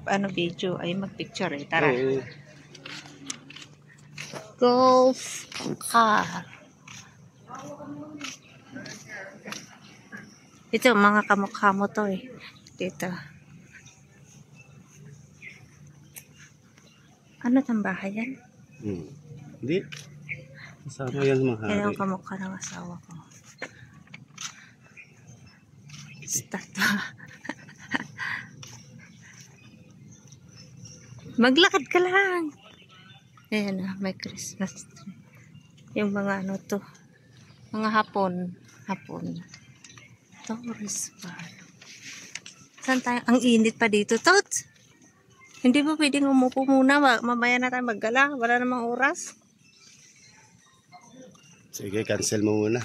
ano video ay magpicture eh. Tara. Oo. Golf car. Ito mga kamukha mo to eh. Dito. Ano tang bahay yan? Hindi. Kasama yan mga hari. Yan ang kamukha ng asawa ko. Statwa. Maglakad ka lang. Ayan na, may Christmas tree. Yung mga ano to. Mga hapon. Tourist bar. Saan tayo? Ang init pa dito, Tots. Hindi ba pwedeng umupo muna? Mamaya na tayo maggala. Wala namang oras. Sige, cancel mo muna.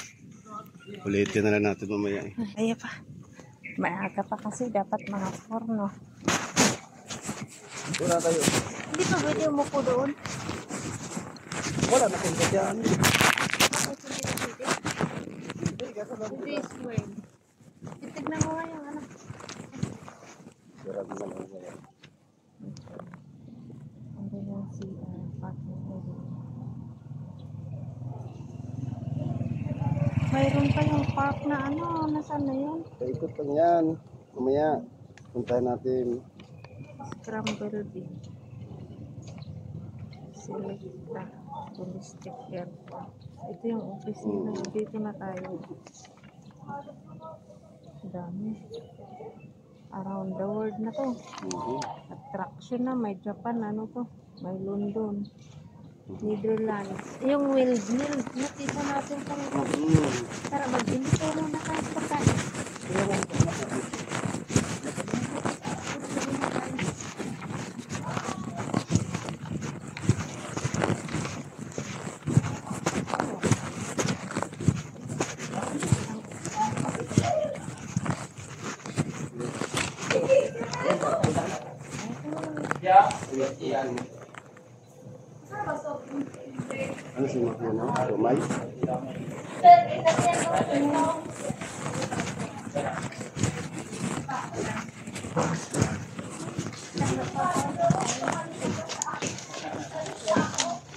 Ulitin na lang natin mamaya eh. Ay, pa. Maaga pa kasi dapat mga 4, no? Wala tayo. Hindi pa pwede umupo doon. Wala na kung dyan. This way. Titignan mo nga yung ano. Sarap na lang yan. Ano yung CR parking area. Mayroon pa yung park na ano. Nasaan na yun? Paikot lang yan. Mamaya, puntahan natin. Scramble Bee. Selecta. Touristic Airport. Ito yung office nila. Dito na tayo. Dami. Around the world na to. Attraction na. May Japan. Ano to? May London. Netherlands. Yung windmill. Nakita natin kung tara mag-invito muna tayo sa pagkain. Ano si Makuna? Rumay?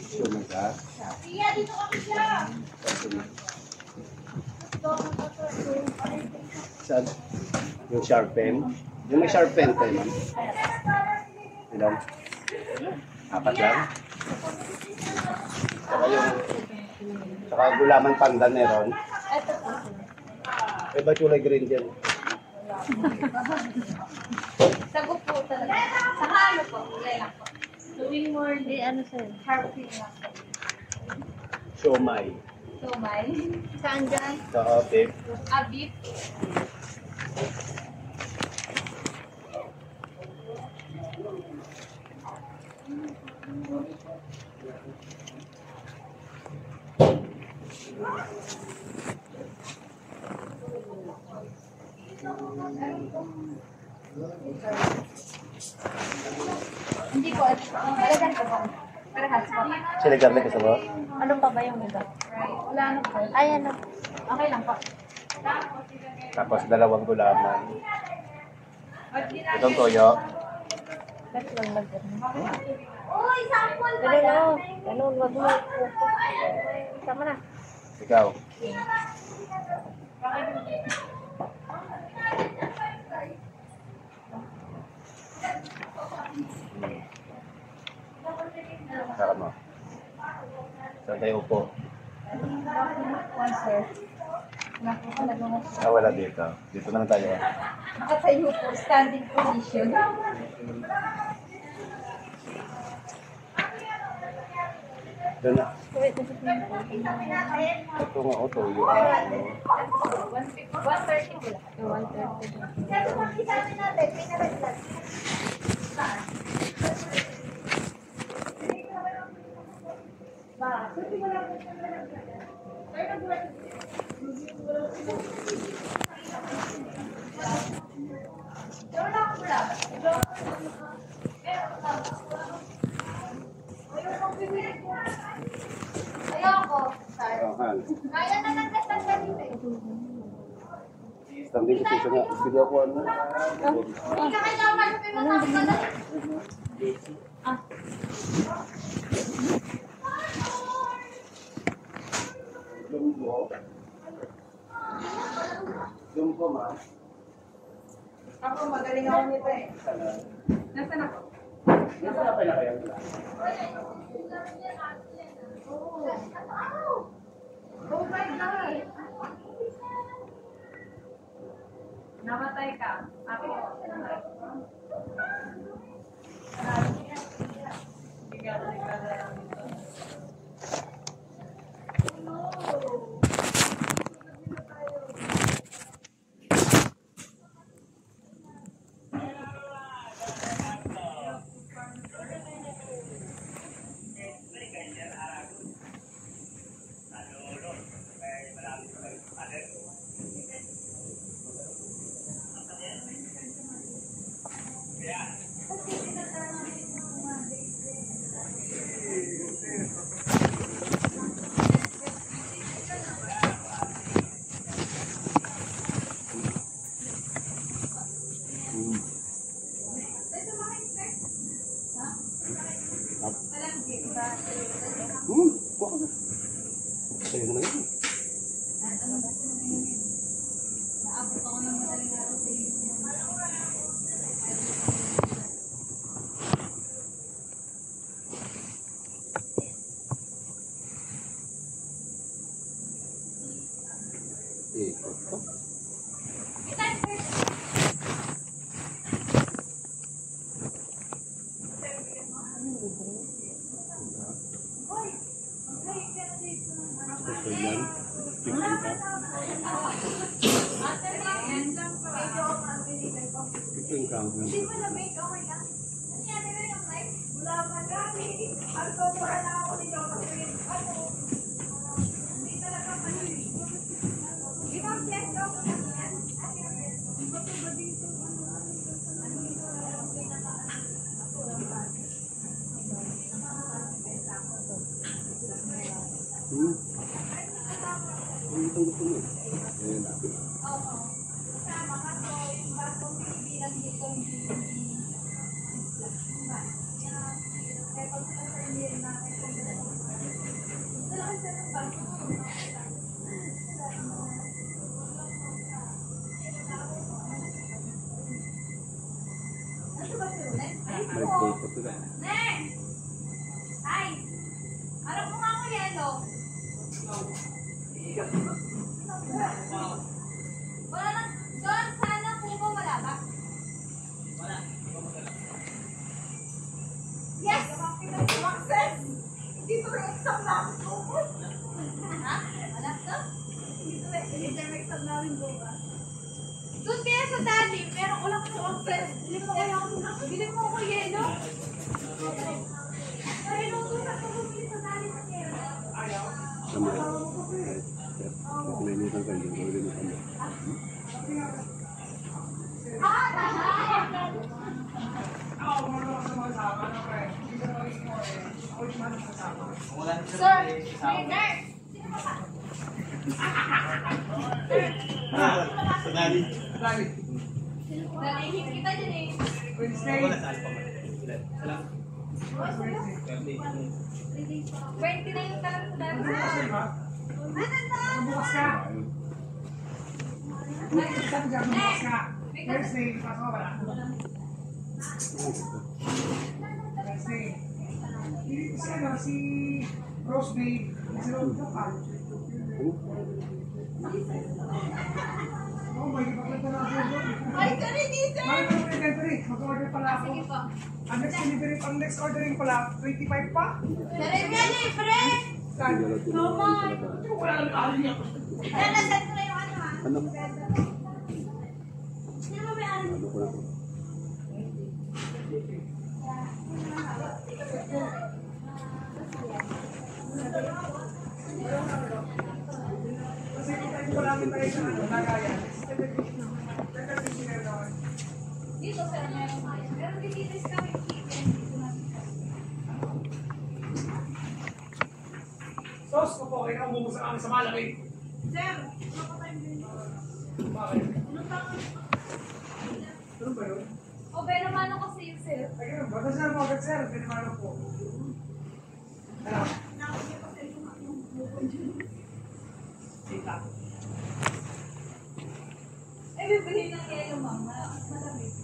Sumaga? Saan? Yung sharp pen? Yung may sharp pen tayo, ma'am? Ilan? 4 lang? Saka gulaman pandan meron. Eh, ba't kulay green dyan? Sagot po talaga. Saka ano po? Kulay lang po. Tuwing morning, ano sa'yo? Harpy lang po. Siomay. Tumay. Saan dyan? Sa beef. Beef. Hindi po. Talagang po po. Parehas po. Sinigar na kasi mo? Ano pa ba yung iba? Right. Wala na po. Ay, ano? Okay lang po. Tapos 2 gulaman. Itong toyo. Ba't lang mag-ano? Uy, sample pa Ganun, yan. oh. Ganun, wag mo. Tama na. Ikaw. Sarap mo. Saan tayo upo? One, sir. Naku, talaga mo. Wala dito. Dito na lang tayo. Nakatayo po. Standing position. Doon na. Wait, ito na po. Ito nga o, toyo. 130 po lang. 130. Sir, kung isabi natin, pinaraglag. Ayoko. Mahal. Kaya na nagkasal ka dito eh. Standing position nga. Video ko ano. Hindi ka kailangan malupin mo na. Ah. Lumbo. Lumbo, ma'am. Ako, magaling ako nito eh. Sana. Nasaan ako? Nasaan na pala kayo? Oh my God! Namatay ka. Ako. Kuha ka. Sa'yo naman yun. Naabot ako ng madaling araw sa iyo. Ikot ko. Ito yan. Tingnan ka. Tingnan ka. Itong gusto mo. Ayan natin. May photo sila. Ay! Harap mo nga ako yelo. Wala lang. Doon sana kubo wala ba? Wala. Yes! Success! Hindi ko may exam namin bukas. Ha? Wala to? Hindi ko may exam namin bukas. Doon kaya sa dali, pero wala ko sa access. Bili mo ako yelo. Ay, doon ako bumili sa dali sa yelo. Sama. Nakulinitan kayo. Nakulinitan mo. Sir, may nurse. Nalihim kita dyan eh. 20 na yung talang sa dami. Bukas ka. Bukas ka. Thursday, pasok ka wala. Thursday. Si ano, si Rose Bay, si Rose ka. Oh my God, bakit na ako? Ay, sorry, teacher! Bakit na inventory? Mag-order pala ako. Sige po. Ang next ordering pala, 25 pa? Sorry, libre! Saan? Naman! Wala lang ahali ako. Nalasan ko na yung ano ha. Ano? Sino ba may ano? Ano ko na? Kasi kung wala lang tayo sa nagayan. Dito, sir, meron tayo. Pero dito kami chicken. Sos ko po, ikaw umuha sa amin sa malaki. Sir, ano pa tayo din? Bakit? Ano pa? Ano ba yun? O, pero mano kasi yung sir. Ayun, basta sir mo agad sir, pinamalo po. Ano? Eh, bibili ng yelo, ma'am. Malamig.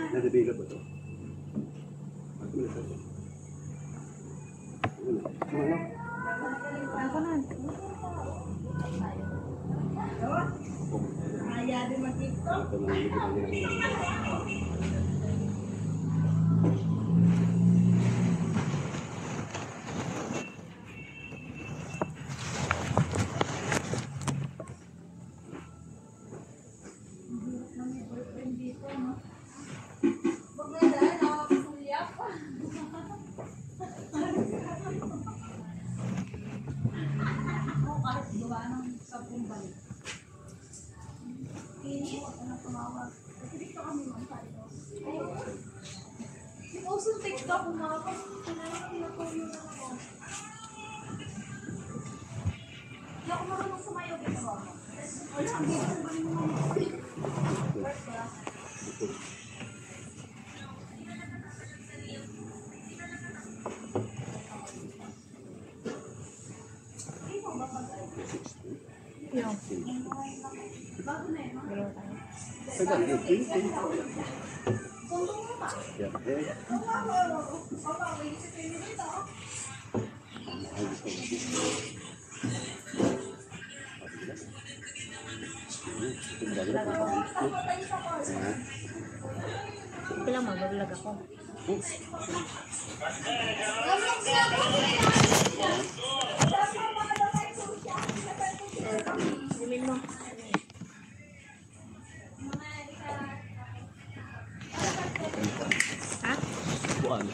Nabibigay ba ito? Ano na ito? Ano? Ako na. Kaya din mag-tiktok. Ito na yung Maganda, nakakasulya pa. Kahit gawa ng 10 balik. Init, ano tumawag. Dito kami man tayo. Si Oso TikTok, umabot. Pinatuloy na ako. Hindi ako marunong sumayaw dito ba? Wala, hindi ako marunong. First class. Yung. Bago na yun, Dalawa tayo. Kondong mo pa. Kailang magbablog ako. Simin mo. Ha? buwan.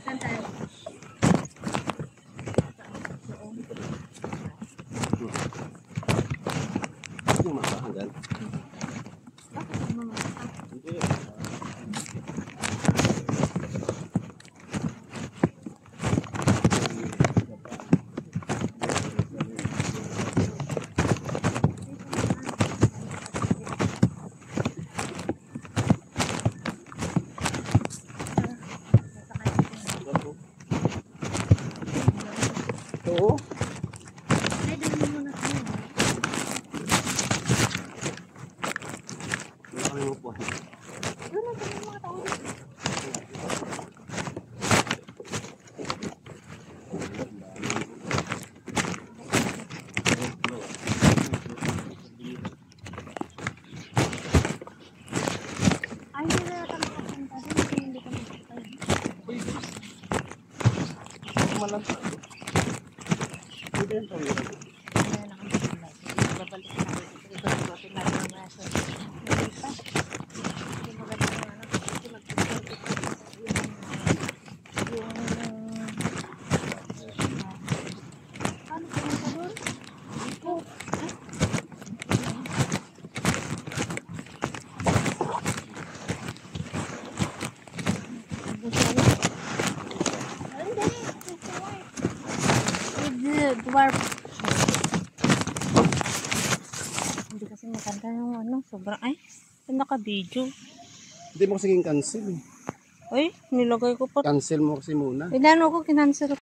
Saan tayo? Yung mata hanggang. Hindi. Oo. Ay, dali mo na tayo. Wala kami upuan. Yun na, dali mo mga tao. Ay, hindi na natin makapunta doon kasi hindi kami patay. Malang. Hindi yan tayo. Kaya nakapagpula. Babalik na ako. Ikot-ikotin natin ang braso. Hindi pa. Hindi maganda yung ano. Kasi magpapagpapagpapag yung... Paano pumunta doon? Iko. Dwarf. Hindi kasi maganda yung ano, sobrang ay, naka-video. Hindi mo kasi cancel. Ay, nilagay ko pa. Cancel mo kasi muna. Inano ko, kinansel